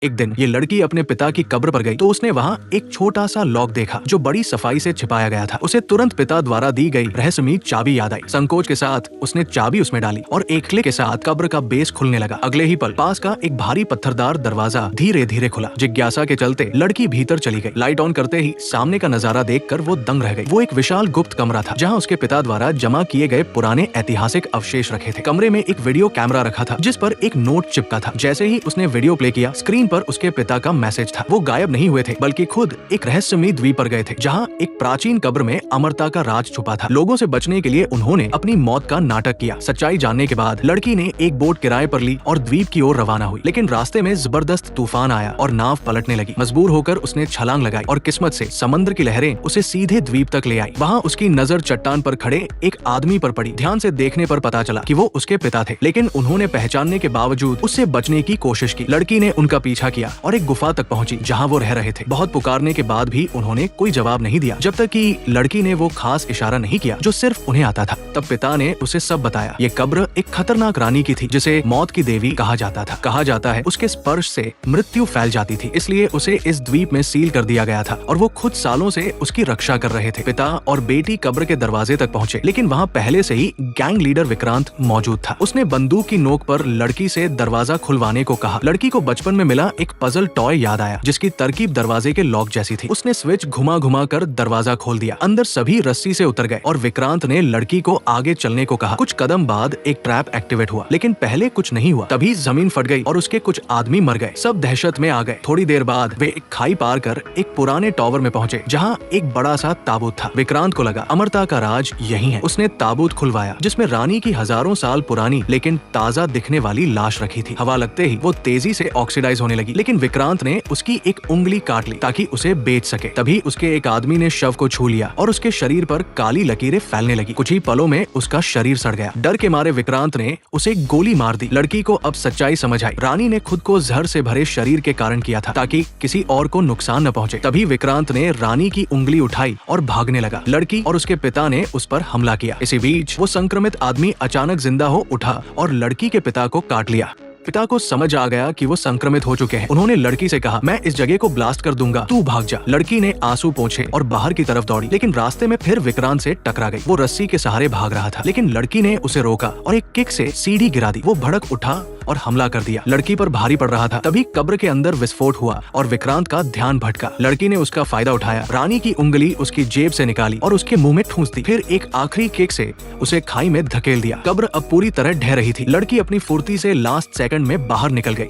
एक दिन ये लड़की अपने पिता की कब्र पर गई तो उसने वहाँ एक छोटा सा लॉक देखा जो बड़ी सफाई से छिपाया गया था। उसे तुरंत पिता द्वारा दी गई रहस्यमयी चाबी याद आई। संकोच के साथ उसने चाबी उसमें डाली और एक क्लिक के साथ कब्र का बेस खुलने लगा। अगले ही पल पास का एक भारी पत्थरदार दरवाजा धीरे धीरे खुला। जिज्ञासा के चलते लड़की भीतर चली गई। लाइट ऑन करते ही सामने का नजारा देखकर वो दंग रह गई। वो एक विशाल गुप्त कमरा था जहाँ उसके पिता द्वारा जमा किए गए पुराने ऐतिहासिक अवशेष रखे थे। कमरे में एक वीडियो कैमरा रखा था जिस पर एक नोट चिपका था। जैसे ही उसने वीडियो प्ले किया स्क्रीन पर उसके पिता का मैसेज था। वो गायब नहीं हुए थे बल्कि खुद एक रहस्यमयी द्वीप पर गए थे जहाँ एक प्राचीन कब्र में अमरता का राज छुपा था। लोगों से बचने के लिए उन्होंने अपनी मौत का नाटक किया। सच्चाई जानने के बाद लड़की ने एक बोट किराए पर ली और द्वीप की ओर रवाना हुई। लेकिन रास्ते में जबरदस्त तूफान आया और नाव पलटने लगी। मजबूर होकर उसने छलांग लगाई और किस्मत से समंदर की लहरें उसे सीधे द्वीप तक ले आई। वहाँ उसकी नजर चट्टान पर खड़े एक आदमी पर पड़ी। ध्यान से देखने पर पता चला कि वो उसके पिता थे, लेकिन उन्होंने पहचानने के बावजूद उससे बचने की कोशिश की। लड़की ने उनका पीछा किया और एक गुफा तक पहुंची जहां वो रह रहे थे। बहुत पुकारने के बाद भी उन्होंने कोई जवाब नहीं दिया जब तक कि लड़की ने वो खास इशारा नहीं किया जो सिर्फ उन्हें आता था। तब पिता ने उसे सब बताया। ये कब्र एक खतरनाक रानी की थी जिसे मौत की देवी कहा जाता था। कहा जाता है उसके स्पर्श से मृत्यु फैल जाती थी, इसलिए उसे इस द्वीप में सील कर दिया गया था और वो खुद सालों से उसकी रक्षा कर रहे थे। पिता और बेटी कब्र के दरवाजे तक पहुंचे, लेकिन वहाँ पहले से ही गैंग लीडर विक्रांत मौजूद था। उसने बंदूक की नोक पर लड़की से दरवाजा खुलवाने को कहा। लड़की को बचपन में मिला एक पजल टॉय याद आया जिसकी तरकीब दरवाजे के लॉक जैसी थी। उसने स्विच घुमा घुमा कर दरवाजा खोल दिया। अंदर सभी रस्सी से उतर गए और विक्रांत ने लड़की को आगे चलने को कहा। कुछ कदम बाद एक ट्रैप एक्टिवेट हुआ, लेकिन पहले कुछ नहीं हुआ। तभी जमीन फट गई और उसके कुछ आदमी मर गए। सब दहशत में आ गए। थोड़ी देर बाद वे एक खाई पार कर एक पुराने टावर में पहुंचे जहाँ एक बड़ा सा ताबूत था। विक्रांत को लगा अमरता का राज यही है। उसने ताबूत खुलवाया जिसमें रानी की हजारों साल पुरानी लेकिन ताजा दिखने वाली लाश रखी थी। हवा लगते ही वो तेजी से ऑक्सीडाइज होने लगी, लेकिन विक्रांत ने उसकी एक उंगली काट ली ताकि उसे बेच सके। तभी उसके एक आदमी ने शव को छू लिया और उसके शरीर पर काली लकीरें फैलने लगी। कुछ ही पलों में उसका शरीर सड़ गया। डर के मारे विक्रांत ने उसे गोली मार दी। लड़की को अब सच्चाई समझ आई। रानी ने खुद को जहर से भरे शरीर के कारण किया था ताकि किसी और को नुकसान न पहुंचे। तभी विक्रांत ने रानी की उंगली उठाई और भागने लगा। लड़की और उसके पिता ने उस पर हमला किया। इसी बीच वो संक्रमित आदमी अचानक जिंदा हो उठा और लड़की के पिता को काट लिया। पिता को समझ आ गया कि वो संक्रमित हो चुके हैं। उन्होंने लड़की से कहा, मैं इस जगह को ब्लास्ट कर दूंगा, तू भाग जा। लड़की ने आंसू पोंछे और बाहर की तरफ दौड़ी, लेकिन रास्ते में फिर विक्रांत से टकरा गई। वो रस्सी के सहारे भाग रहा था, लेकिन लड़की ने उसे रोका और एक किक से सीढ़ी गिरा दी। वो भड़क उठा और हमला कर दिया। लड़की पर भारी पड़ रहा था। तभी कब्र के अंदर विस्फोट हुआ और विक्रांत का ध्यान भटका। लड़की ने उसका फायदा उठाया, रानी की उंगली उसकी जेब से निकाली और उसके मुंह में ठूंस दी। फिर एक आखिरी किक से उसे खाई में धकेल दिया। कब्र अब पूरी तरह ढह रही थी। लड़की अपनी फुर्ती से लास्ट सेकंड में बाहर निकल गई।